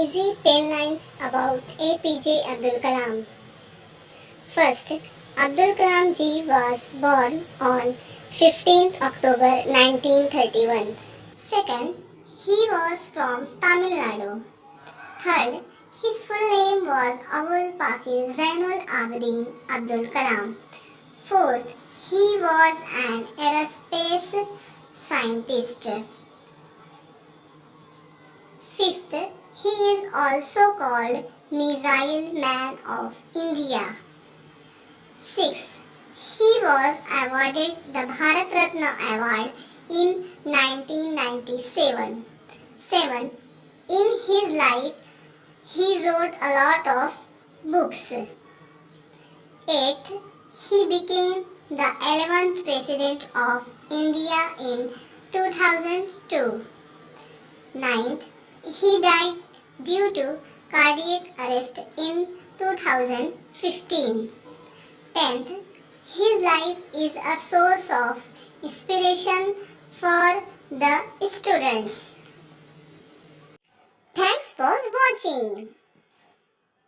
Easy 10 lines about APJ Abdul Kalam. First, Abdul Kalam ji was born on 15th October 1931. Second, he was from Tamil Nadu. Third, his full name was Abul Pakir Zainul Abidin Abdul Kalam. Fourth, he was an aerospace scientist. Fifth, he is also called Missile Man of India. Sixth, he was awarded the Bharat Ratna Award in 1997. Seventh, in his life, he wrote a lot of books. Eighth, he became the 11th President of India in 2002. Ninth, he died due to cardiac arrest in 2015. 10th, his life is a source of inspiration for the students. Thanks for watching.